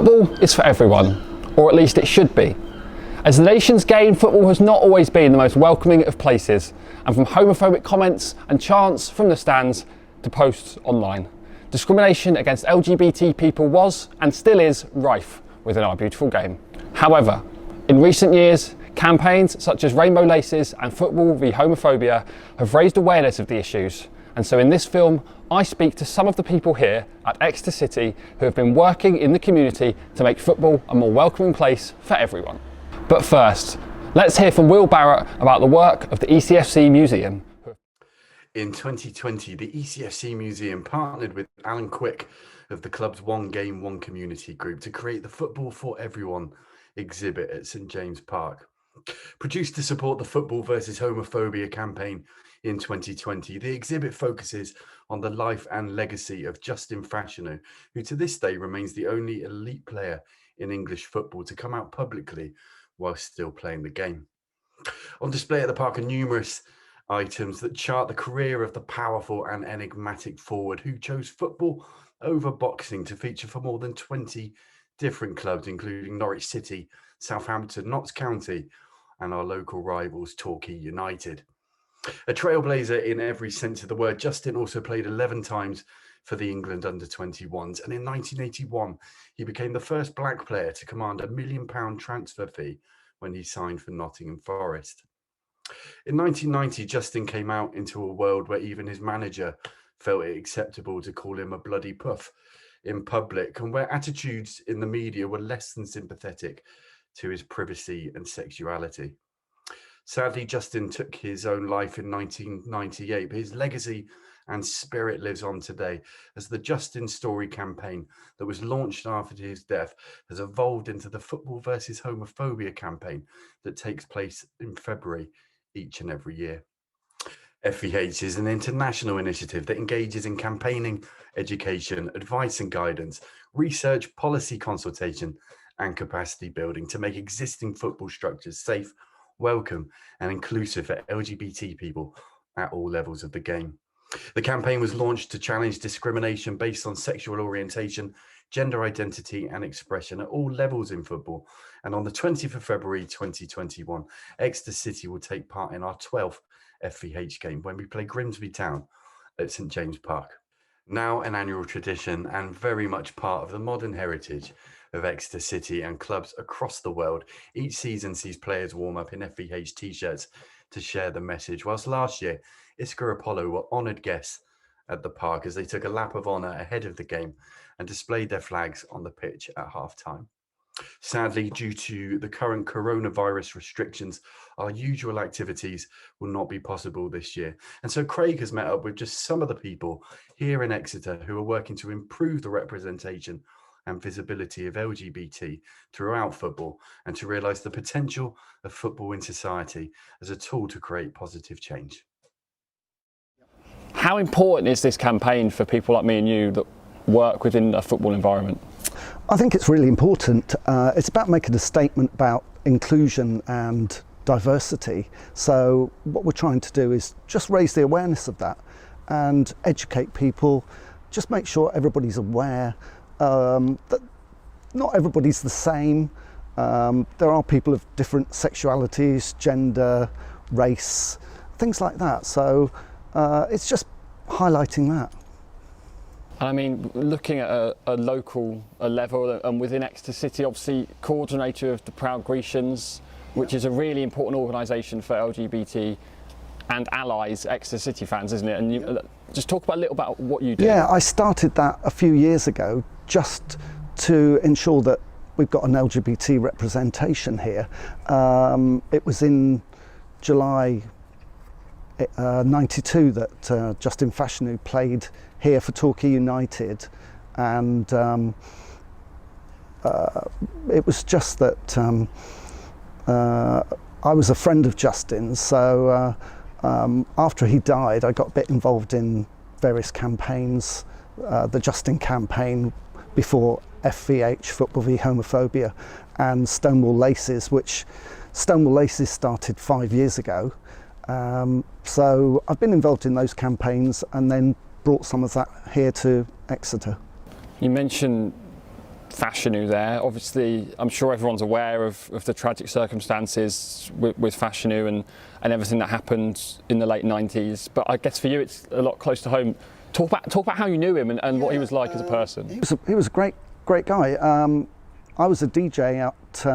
Football is for everyone, or at least it should be. As the nation's game, football has not always been the most welcoming of places, and from homophobic comments and chants from the stands to posts online, discrimination against LGBT people was, and still is, rife within our beautiful game. However, in recent years, campaigns such as Rainbow Laces and Football v Homophobia have raised awareness of the issues, and so in this film, I speak to some of the people here at Exeter City who have been working in the community to make football a more welcoming place for everyone. But first, let's hear from Will Barrett about the work of the ECFC Museum. In 2020, the ECFC Museum partnered with Alan Quick of the club's One Game, One Community group to create the Football for Everyone exhibit at St James Park. Produced to support the Football versus Homophobia campaign in 2020, the exhibit focuses on the life and legacy of Justin Fashanu, who to this day remains the only elite player in English football to come out publicly while still playing the game. On display at the park are numerous items that chart the career of the powerful and enigmatic forward who chose football over boxing to feature for more than 20 different clubs, including Norwich City, Southampton, Notts County, and our local rivals, Torquay United. A trailblazer in every sense of the word, Justin also played 11 times for the England under-21s, and in 1981 he became the first black player to command £1 million transfer fee when he signed for Nottingham Forest. In 1990, Justin came out into a world where even his manager felt it acceptable to call him a bloody puff in public, and where attitudes in the media were less than sympathetic to his privacy and sexuality. Sadly, Justin took his own life in 1998, but his legacy and spirit lives on today, as the Justin Story campaign that was launched after his death has evolved into the Football versus Homophobia campaign that takes place in February each and every year. FVH is an international initiative that engages in campaigning, education, advice and guidance, research, policy consultation, and capacity building to make existing football structures safe, welcome, and inclusive for LGBT people at all levels of the game. The campaign was launched to challenge discrimination based on sexual orientation, gender identity, and expression at all levels in football. And on the 20th of February 2021, Exeter City will take part in our 12th FVH game when we play Grimsby Town at St James Park. Now an annual tradition and very much part of the modern heritage of Exeter City and clubs across the world, each season sees players warm up in FVH t-shirts to share the message, whilst last year Isker Apollo were honoured guests at the park as they took a lap of honour ahead of the game and displayed their flags on the pitch at half-time. Sadly, due to the current coronavirus restrictions, our usual activities will not be possible this year. And so Craig has met up with just some of the people here in Exeter who are working to improve the representation and visibility of LGBT throughout football and to realise the potential of football in society as a tool to create positive change. How important is this campaign for people like me and you that work within a football environment? I think it's really important. It's about making a statement about inclusion and diversity. So what we're trying to do is just raise the awareness of that and educate people, just make sure everybody's aware that not everybody's the same. There are people of different sexualities, gender, race, things like that. So it's just highlighting that. I mean, looking at a local level and within Exeter City, obviously coordinator of the Proud Grecians, which is a really important organisation for LGBT and allies, Exeter City fans, isn't it? And you, just talk about a little about what you do. Yeah, I started that a few years ago just to ensure that we've got an LGBT representation here. It was in July 92 that Justin Fashanu played here for Torquay United, and it was just that I was a friend of Justin's, so after he died I got a bit involved in various campaigns, the Justin campaign before FVH, Football v Homophobia, and Stonewall Laces, which Stonewall Laces started 5 years ago. So I've been involved in those campaigns and then brought some of that here to Exeter. You mentioned Fashanu there. Obviously, I'm sure everyone's aware of the tragic circumstances with Fashanu and everything that happened in the late 90s. But I guess for you, it's a lot close to home. Talk about how you knew him and what he was like as a person. He was a great guy. I was a DJ at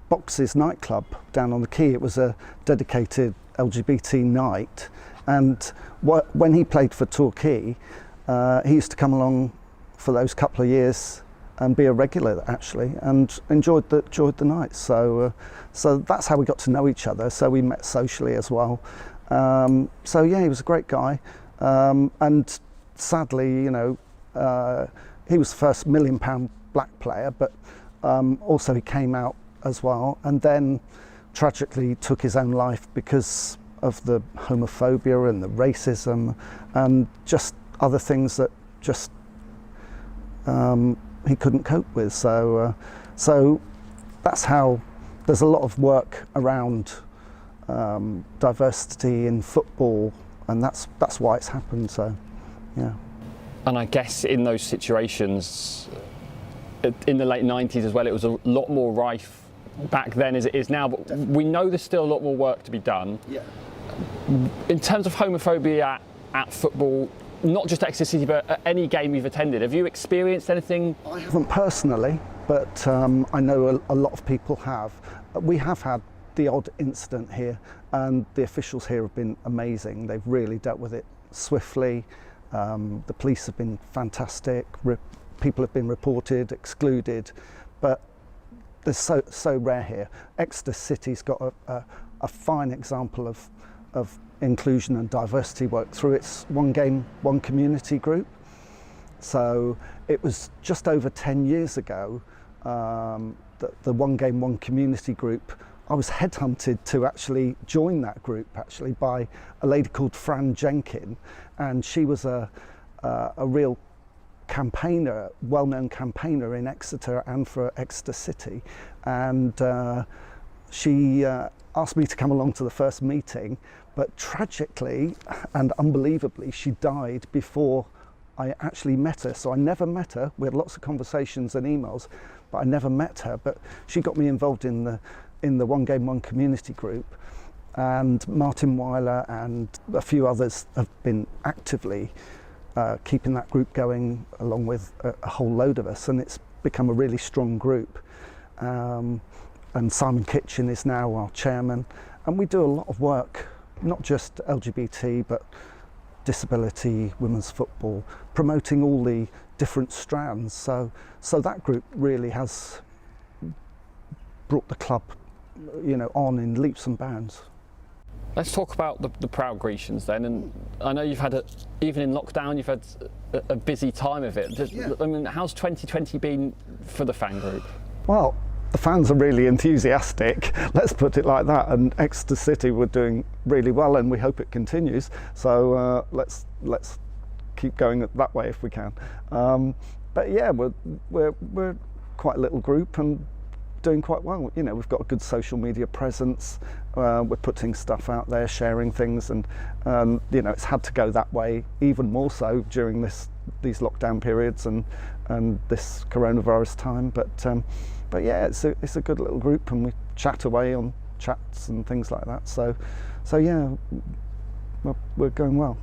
Box's nightclub down on the quay. It was a dedicated LGBT night, and when he played for Torquay, he used to come along for those couple of years and be a regular actually, and enjoyed the night. So that's how we got to know each other. So we met socially as well. So yeah, he was a great guy, and sadly, you know, he was the first £1 million black player, but also he came out as well, and then tragically took his own life because of the homophobia and the racism and just other things that just he couldn't cope with. So that's how there's a lot of work around diversity in football, and that's why it's happened. So yeah. And I guess in those situations in the late 90s as well, it was a lot more rife back then as it is now, but we know there's still a lot more work to be done. Yeah. In terms of homophobia at football, not just Exeter City, but at any game you've attended, have you experienced anything? I haven't personally, but I know a lot of people have. We have had the odd incident here, and the officials here have been amazing. They've really dealt with it swiftly. The police have been fantastic. People have been reported, excluded, but it's so rare here. Exeter City's got a fine example of inclusion and diversity work through its One Game, One Community group. So it was just over 10 years ago that the One Game, One Community group, I was headhunted to actually join that group actually by a lady called Fran Jenkin, and she was a real campaigner, well-known campaigner in Exeter and for Exeter City, and she asked me to come along to the first meeting, but tragically and unbelievably she died before I actually met her. So I never met her. We had lots of conversations and emails, but I never met her. But she got me involved in the One Game, One Community group, and Martin Weiler and a few others have been actively keeping that group going, along with a whole load of us, and it's become a really strong group. And Simon Kitchen is now our chairman, and we do a lot of work, not just LGBT, but disability, women's football, promoting all the different strands. So that group really has brought the club, you know, on in leaps and bounds. Let's talk about the Proud Grecians then, and I know you've had even in lockdown, you've had a busy time of it. Yeah. I mean, how's 2020 been for the fan group? Well, the fans are really enthusiastic, let's put it like that, and Exeter City were doing really well, and we hope it continues. So let's keep going that way if we can. But yeah, we're quite a little group and doing quite well. You know, we've got a good social media presence. We're putting stuff out there, sharing things, and you know, it's had to go that way even more so during these lockdown periods and this coronavirus time. But yeah, it's a good little group, and we chat away on chats and things like that. So yeah, we're going well.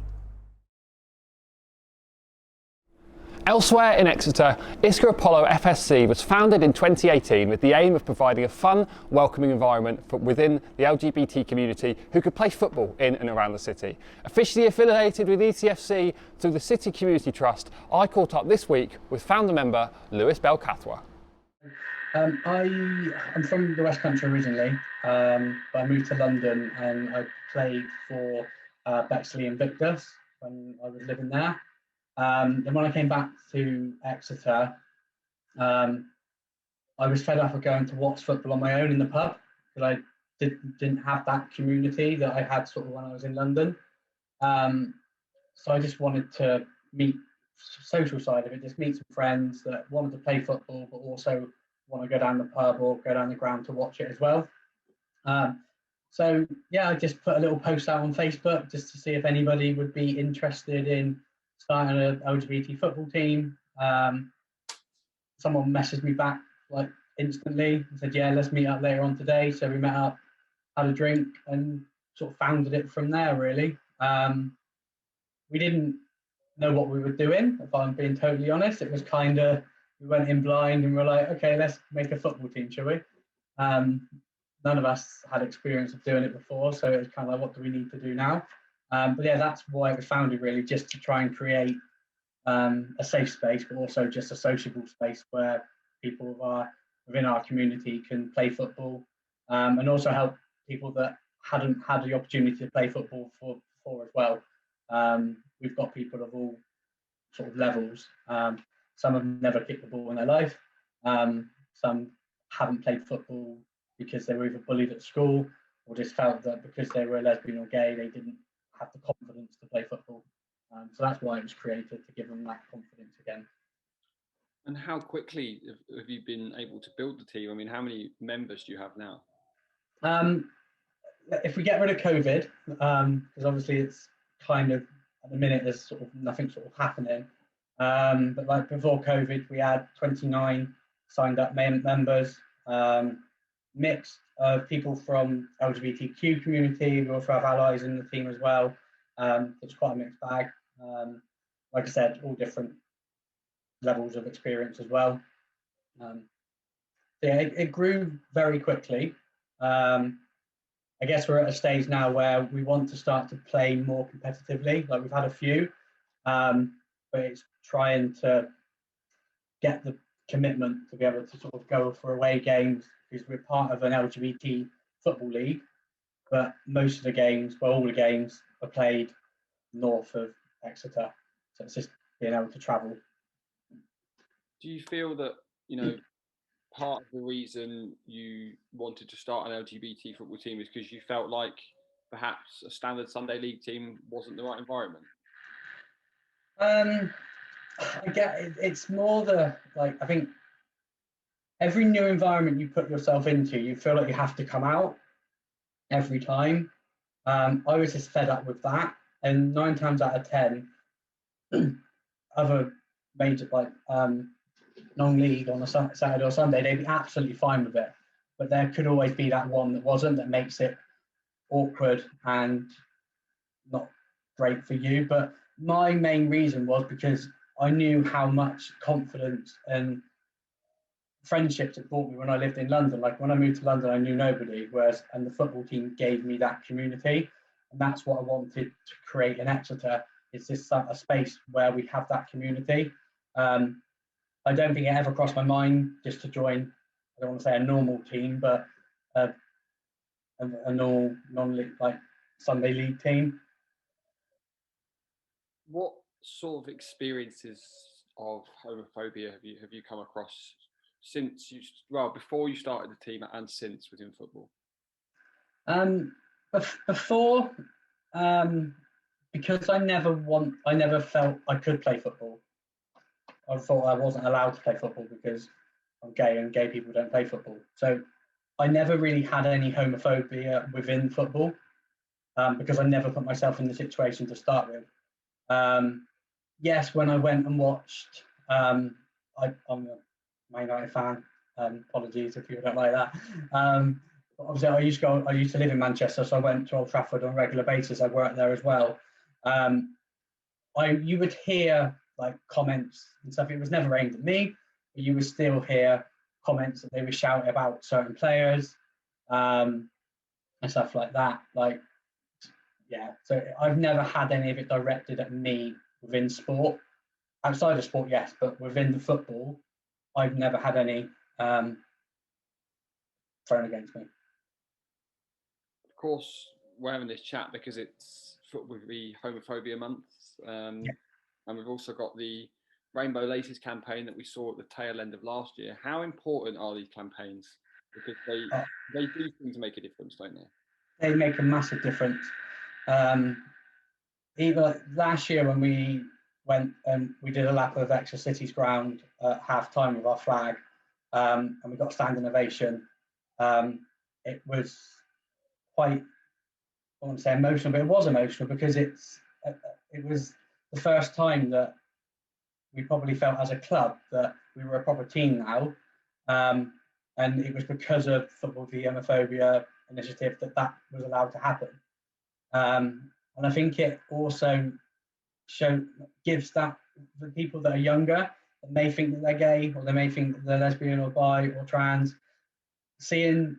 Elsewhere in Exeter, Isker Apollo FSC was founded in 2018 with the aim of providing a fun, welcoming environment within the LGBT community who could play football in and around the city. Officially affiliated with ECFC through the City Community Trust, I caught up this week with founder member Lewis Bell-Cathwra. I'm from the West Country originally, but I moved to London and I played for Bexley Invictus when I was living there. Then when I came back to Exeter, I was fed up of going to watch football on my own in the pub, because I didn't have that community that I had sort of when I was in London. So I just wanted to meet social side of it, just meet some friends that wanted to play football, but also want to go down the pub or go down the ground to watch it as well. So yeah, I just put a little post out on Facebook just to see if anybody would be interested in starting an LGBT football team. someone messaged me back like instantly and said, yeah, let's meet up later on today. So we met up, had a drink, and sort of founded it from there, really. We didn't know what we were doing, if I'm being totally honest. It was kind of, we went in blind and we're like, okay, let's make a football team, shall we? None of us had experience of doing it before, so it was kind of like, what do we need to do now? But yeah, that's why it was founded, really, just to try and create a safe space, but also just a sociable space where people are within our community can play football, and also help people that hadn't had the opportunity to play football before as well. We've got people of all sort of levels. Some have never kicked the ball in their life. Some haven't played football because they were either bullied at school or just felt that because they were lesbian or gay, they didn't have the confidence to play football. So that's why it was created, to give them that confidence again. And how quickly have you been able to build the team? I mean, how many members do you have now? If we get rid of COVID, because obviously it's kind of, at the minute, there's sort of nothing sort of happening. But like before COVID, we had 29 signed up members, mixed of people from LGBTQ community. We also have allies in the team as well. It's quite a mixed bag. Like I said, all different levels of experience as well. Yeah, it grew very quickly. I guess we're at a stage now where we want to start to play more competitively. Like we've had a few, but it's trying to get the commitment to be able to sort of go for away games, because we're part of an LGBT football league, but most of the games, well, all the games are played north of Exeter. So it's just being able to travel. Do you feel that, you know, part of the reason you wanted to start an LGBT football team is because you felt like perhaps a standard Sunday league team wasn't the right environment? I get it, it's more the, like, I think every new environment you put yourself into, you feel like you have to come out every time. I was just fed up with that, and 9 times out of 10, other major, like non-league on a Saturday or Sunday, they'd be absolutely fine with it, but there could always be that one that wasn't, that makes it awkward and not great for you. But my main reason was because I knew how much confidence and friendships it brought me when I lived in London. Like when I moved to London, I knew nobody, and the football team gave me that community, and that's what I wanted to create in Exeter. It's just a space where we have that community. I don't think it ever crossed my mind just to join, I don't want to say a normal team, but a normal non-league, like Sunday league team. What sort of experiences of homophobia have you come across since before you started the team and since within football? Before, because I never felt I could play football. I thought I wasn't allowed to play football because I'm gay and gay people don't play football. So I never really had any homophobia within football, because I never put myself in the situation to start with. Yes, when I went and watched, I'm a Man United fan. Apologies if you don't like that. Obviously, I used to live in Manchester, so I went to Old Trafford on a regular basis. I worked there as well. You would hear like comments and stuff. It was never aimed at me, but you would still hear comments that they would shout about certain players, and stuff like that. Like, yeah. So I've never had any of it directed at me within sport. Outside of sport, yes, but within the football, I've never had any thrown against me. Of course, we're having this chat because it's with the Homophobia Month, and we've also got the Rainbow Laces campaign that we saw at the tail end of last year. How important are these campaigns? Because they do seem to make a difference, don't they? They make a massive difference. Even like last year when we went and we did a lap of Exeter City's ground at half time with our flag, and we got a standing ovation. It was quite, I won't say emotional, but it was emotional because it was the first time that we probably felt as a club that we were a proper team now. And it was because of Football v Homophobia initiative that was allowed to happen. And I think it also gives that the people that are younger, that may think that they're gay, or they may think that they're lesbian or bi or trans, seeing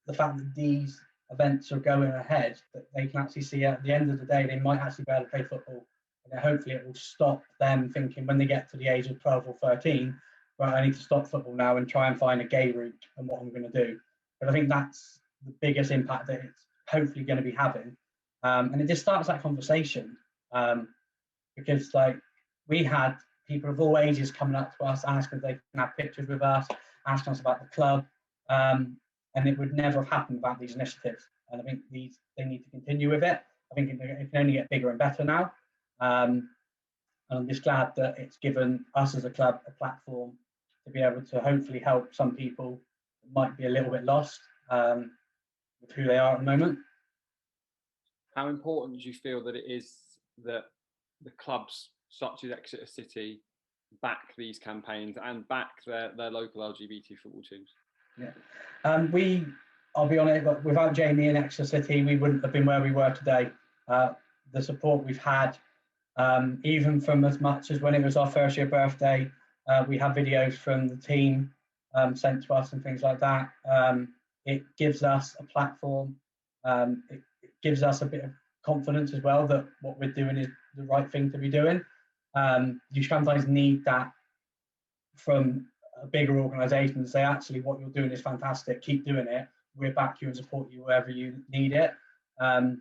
the fact that these events are going ahead, that they can actually see at the end of the day, they might actually be able to play football. And hopefully it will stop them thinking when they get to the age of 12 or 13, right, I need to stop football now and try and find a gay route and what I'm going to do. But I think that's the biggest impact that it's hopefully going to be having. And it just starts that conversation. Because like we had people of all ages coming up to us, asking if they can have pictures with us, asking us about the club. And it would never have happened without these initiatives. And I think they need to continue with it. I think it can only get bigger and better now. And I'm just glad that it's given us as a club a platform to be able to hopefully help some people that might be a little bit lost with who they are at the moment. How important do you feel that it is that the clubs such as Exeter City back these campaigns and back their local LGBT football teams? Yeah, I'll be honest, but without Jamie and Exeter City, we wouldn't have been where we were today. The support we've had, even from as much as when it was our first year birthday, we have videos from the team sent to us and things like that. It gives us a platform. It gives us a bit of confidence as well that what we're doing is the right thing to be doing. You sometimes need that from a bigger organisation to say, actually, what you're doing is fantastic. Keep doing it. We'll back you and support you wherever you need it. And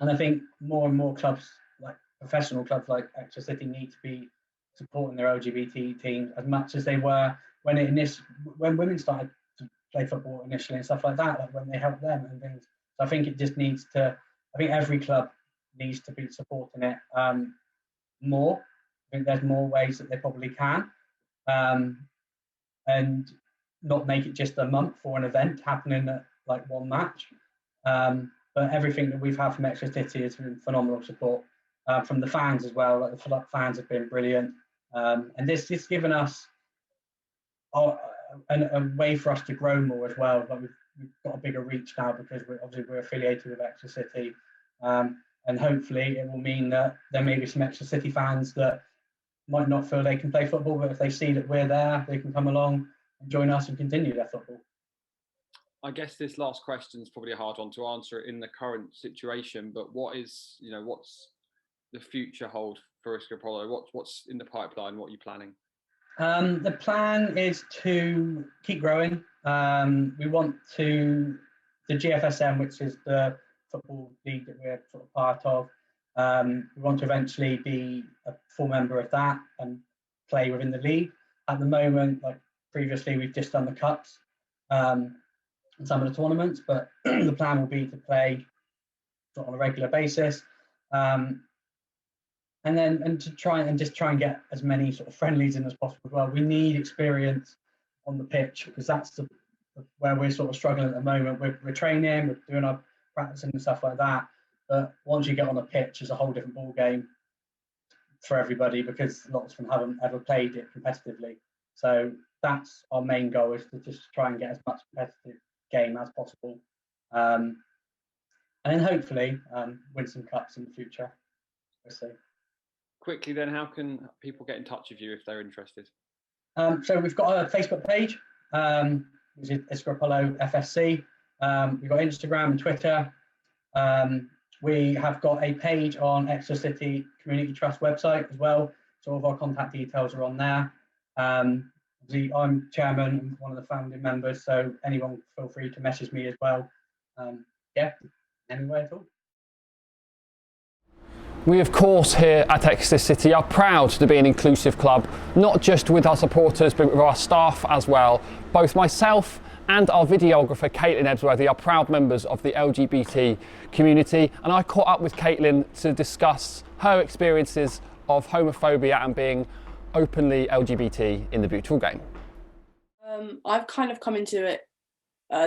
I think more and more clubs, like professional clubs like Exeter City, need to be supporting their LGBT teams as much as they were when women started to play football initially and stuff like that, like when they helped them and things. So I think it just needs to. I think every club needs to be supporting it more. I think there's more ways that they probably can. And not make it just a month or an event happening at like one match. But everything that we've had from Exeter City has been phenomenal support from the fans as well. Like the fans have been brilliant. And this has given us a way for us to grow more as well. Like we've got a bigger reach now because we're affiliated with Exeter City. And hopefully it will mean that there may be some Exeter City fans that might not feel they can play football, but if they see that we're there, they can come along and join us and continue their football. I guess this last question is probably a hard one to answer in the current situation, but what's the future hold for Exeter Apollo? What's in the pipeline? What are you planning? The plan is to keep growing. We want the GFSM, which is the football league that we're sort of part of. We want to eventually be a full member of that and play within the league. At the moment, like previously, we've just done the cups and some of the tournaments, but the plan will be to play on a regular basis, and to try and get as many sort of friendlies in as possible as well. We need experience on the pitch because that's where we're sort of struggling at the moment. We're training, we're doing our practicing and stuff like that. But once you get on the pitch, it's a whole different ball game for everybody because lots of them haven't ever played it competitively. So that's our main goal, is to just try and get as much competitive game as possible. And then hopefully win some cups in the future. We'll see. Quickly then, how can people get in touch with you if they're interested? So we've got a Facebook page, which is Exeter Apollo FSC. We've got Instagram and Twitter. We have got a page on Exeter City Community Trust website as well. So all of our contact details are on there. I'm chairman and one of the founding members, so anyone feel free to message me as well. Anywhere at all. We of course here at Exeter City are proud to be an inclusive club, not just with our supporters but with our staff as well. Both myself and our videographer Caitlyn Elsworthy are proud members of the LGBT community, and I caught up with Caitlyn to discuss her experiences of homophobia and being openly LGBT in the beautiful game. I've kind of come into it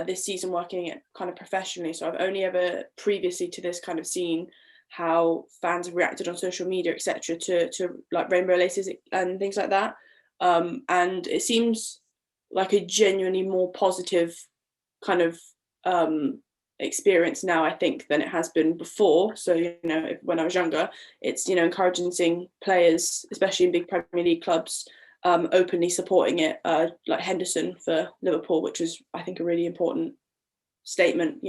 this season working it kind of professionally, so I've only ever previously to this kind of seen how fans have reacted on social media, etc., to like rainbow laces and things like that. and it seems like a genuinely more positive kind of experience now, I think, than it has been before. So, when I was younger, it's, encouraging seeing players, especially in big Premier League clubs, openly supporting it, like Henderson for Liverpool, which was, I think, a really important statement,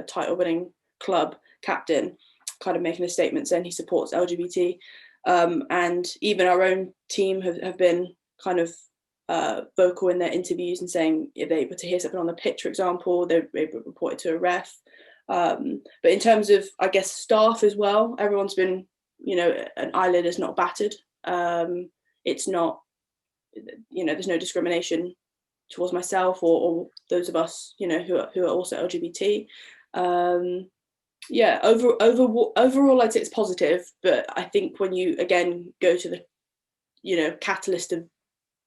title winning club captain kind of making a statement saying he supports LGBT. And even our own team have been kind of vocal in their interviews and saying if they're able to hear something on the pitch, for example, they're able to report it to a ref. But in terms of, I guess, staff as well, everyone's been, an eyelid is not battered. It's not, there's no discrimination towards myself or those of us, who are also LGBT. Overall, I'd say it's positive, but I think when you again go to the, catalyst of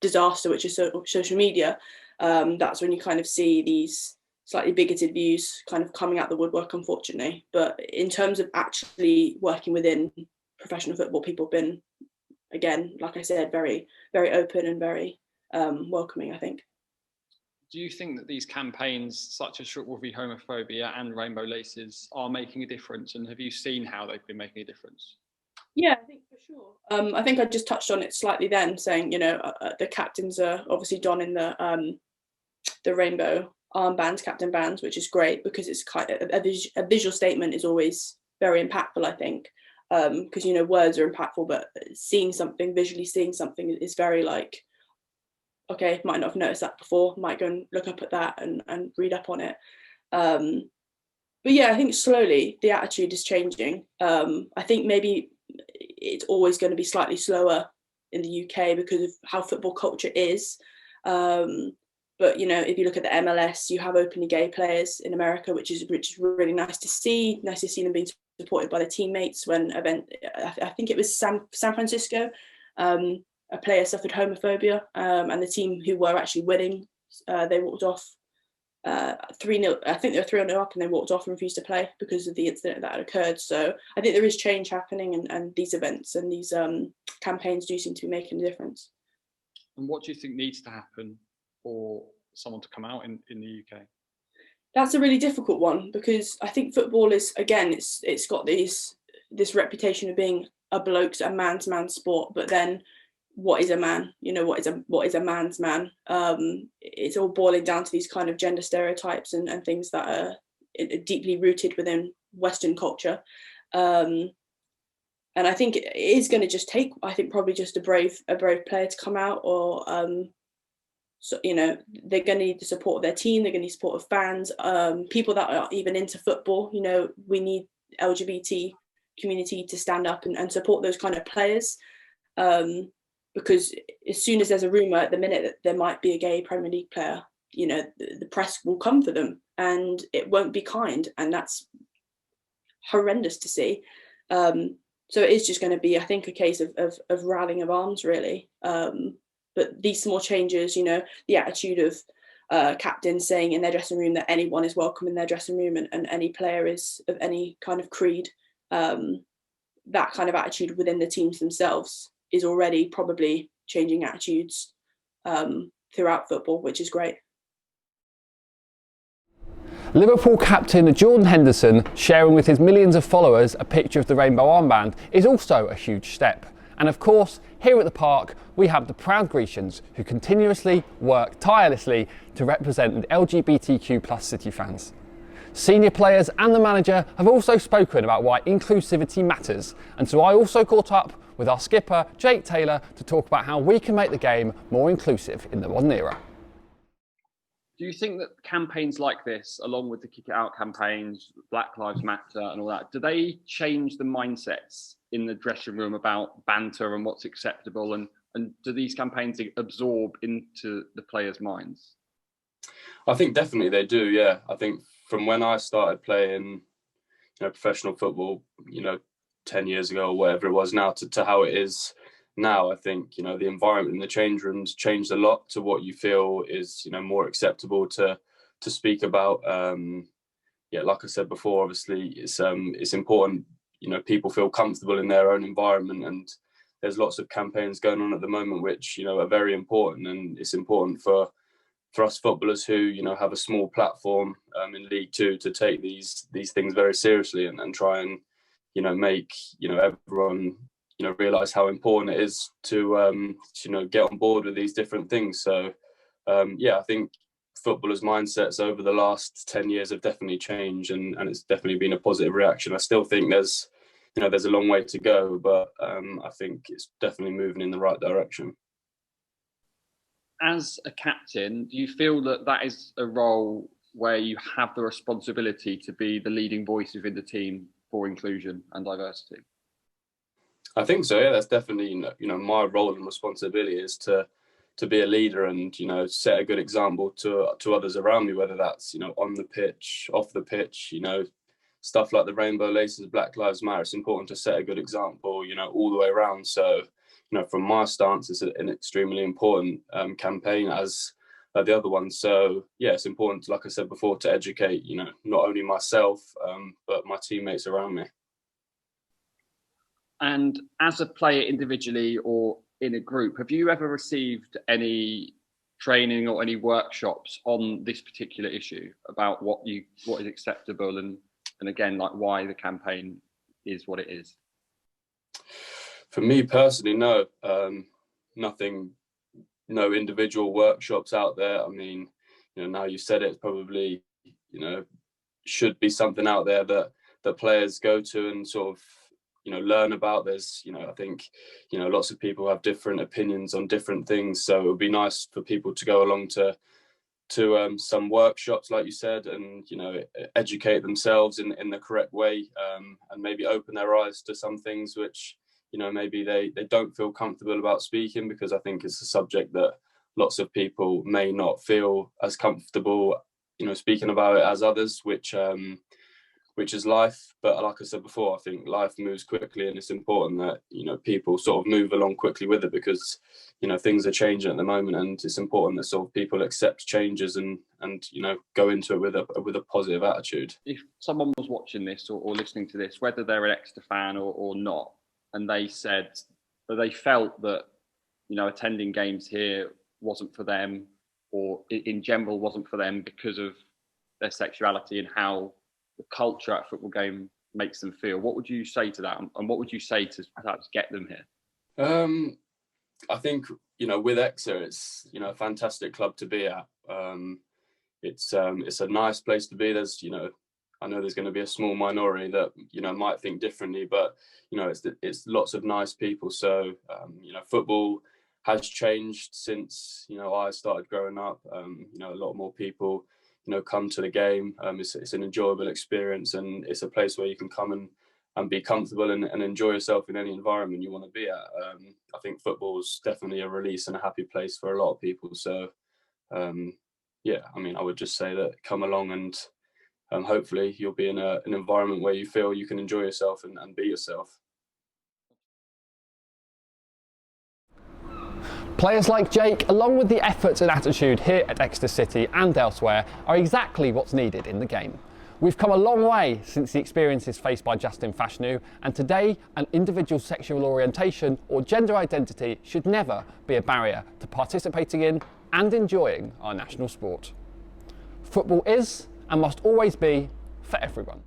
disaster, which is social media, that's when you kind of see these slightly bigoted views kind of coming out the woodwork, unfortunately. But in terms of actually working within professional football, people have been, again, like I said, very, very open and very welcoming, I think. Do you think that these campaigns, such as Short Wolfie Homophobia and Rainbow Laces, are making a difference? And have you seen how they've been making a difference? Yeah, I think for sure. I think I just touched on it slightly then, saying, the captains are obviously donning the rainbow armbands, captain bands, which is great because it's kind of a visual statement is always very impactful, I think, because, words are impactful, but visually seeing something is very like, okay, might not have noticed that before, might go and look up at that and read up on it. But yeah, I think slowly the attitude is changing. I think maybe it's always going to be slightly slower in the UK because of how football culture is. But, if you look at the MLS, you have openly gay players in America, which is really nice to see. Nice to see them being supported by their teammates when I think it was San Francisco, a player suffered homophobia, and the team who were actually winning, they walked off 3-0. I think they were 3-0 up and they walked off and refused to play because of the incident that had occurred. So I think there is change happening, and these events and these campaigns do seem to be making a difference. And what do you think needs to happen for someone to come out in the UK? That's a really difficult one because I think football is, again, it's got this reputation of being a man's sport, but then what is a man? What is a man's man? It's all boiling down to these kind of gender stereotypes and things that are deeply rooted within Western culture. And I think it is going to just take, probably just a brave player to come out, or they're going to need the support of their team. They're going to need support of fans, people that are even into football. We need LGBT community to stand up and support those kind of players. Because as soon as there's a rumour at the minute that there might be a gay Premier League player, the press will come for them and it won't be kind. And that's horrendous to see. So it is just going to be, I think, a case of rallying of arms, really. But these small changes, the attitude of captains saying in their dressing room that anyone is welcome in their dressing room and any player is of any kind of creed, that kind of attitude within the teams themselves is already probably changing attitudes throughout football, which is great. Liverpool captain Jordan Henderson sharing with his millions of followers a picture of the rainbow armband is also a huge step. And of course, here at the park, we have the proud Grecians who continuously work tirelessly to represent the LGBTQ+ City fans. Senior players and the manager have also spoken about why inclusivity matters, and so I also caught up with our skipper Jake Taylor to talk about how we can make the game more inclusive in the modern era. Do you think that campaigns like this, along with the Kick It Out campaigns, Black Lives Matter and all that, do they change the mindsets in the dressing room about banter and what's acceptable, and do these campaigns absorb into the players' minds? I think definitely they do, yeah. I think from when I started playing professional football, 10 years ago or whatever it was now to how it is now, I think, the environment in the change rooms changed a lot to what you feel is, more acceptable to speak about. Like I said before, obviously it's important, people feel comfortable in their own environment and there's lots of campaigns going on at the moment which, you know, are very important, and it's important for us footballers who, you know, have a small platform in League Two to take these things very seriously and try and, you know, make, you know, everyone, you know, realise how important it is to you know, get on board with these different things. So yeah, I think footballers' mindsets over the last 10 years have definitely changed, and it's definitely been a positive reaction. I still think there's a long way to go, but I think it's definitely moving in the right direction. As a captain, do you feel that is a role where you have the responsibility to be the leading voice within the team for inclusion and diversity? I think so, yeah. That's definitely, you know, my role and responsibility is to be a leader and, you know, set a good example to others around me, whether that's, you know, on the pitch, off the pitch, you know, stuff like the Rainbow Laces, Black Lives Matter. It's important to set a good example, you know, all the way around. So, you know, from my stance, it's an extremely important campaign, as the other one. So yeah, it's important, like I said before, to educate, you know, not only myself, but my teammates around me. And as a player individually or in a group, have you ever received any training or any workshops on this particular issue about what is acceptable and again, like why the campaign is what it is? For me personally, no, nothing, no individual workshops out there. I mean, you know, now you said it, probably, you know, should be something out there that players go to and sort of, you know, learn about. There's, you know, I think, you know, lots of people have different opinions on different things, so it would be nice for people to go along to some workshops, like you said, and, you know, educate themselves in the correct way, and maybe open their eyes to some things which, you know, maybe they don't feel comfortable about speaking, because I think it's a subject that lots of people may not feel as comfortable, you know, speaking about it as others, which is life. But like I said before, I think life moves quickly, and it's important that, you know, people sort of move along quickly with it, because, you know, things are changing at the moment, and it's important that sort of people accept changes and you know, go into it with a positive attitude. If someone was watching this or listening to this, whether they're an Exeter fan or not, and they said that they felt that, you know, attending games here wasn't for them, or in general wasn't for them because of their sexuality and how the culture at a football game makes them feel, what would you say to that, and what would you say to perhaps get them here? I think, you know, with Exeter, it's, you know, a fantastic club to be at. It's a nice place to be. There's, you know, I know there's going to be a small minority that, you know, might think differently, but, you know, it's lots of nice people. So, you know, football has changed since, you know, I started growing up. You know, a lot more people, you know, come to the game. It's an enjoyable experience, and it's a place where you can come and be comfortable and enjoy yourself in any environment you want to be at. I think football is definitely a release and a happy place for a lot of people. So, yeah, I mean, I would just say that come along, and hopefully you'll be in an environment where you feel you can enjoy yourself and be yourself. Players like Jake, along with the effort and attitude here at Exeter City and elsewhere, are exactly what's needed in the game. We've come a long way since the experiences faced by Justin Fashanu, and today an individual's sexual orientation or gender identity should never be a barrier to participating in and enjoying our national sport. Football is and must always be for everyone.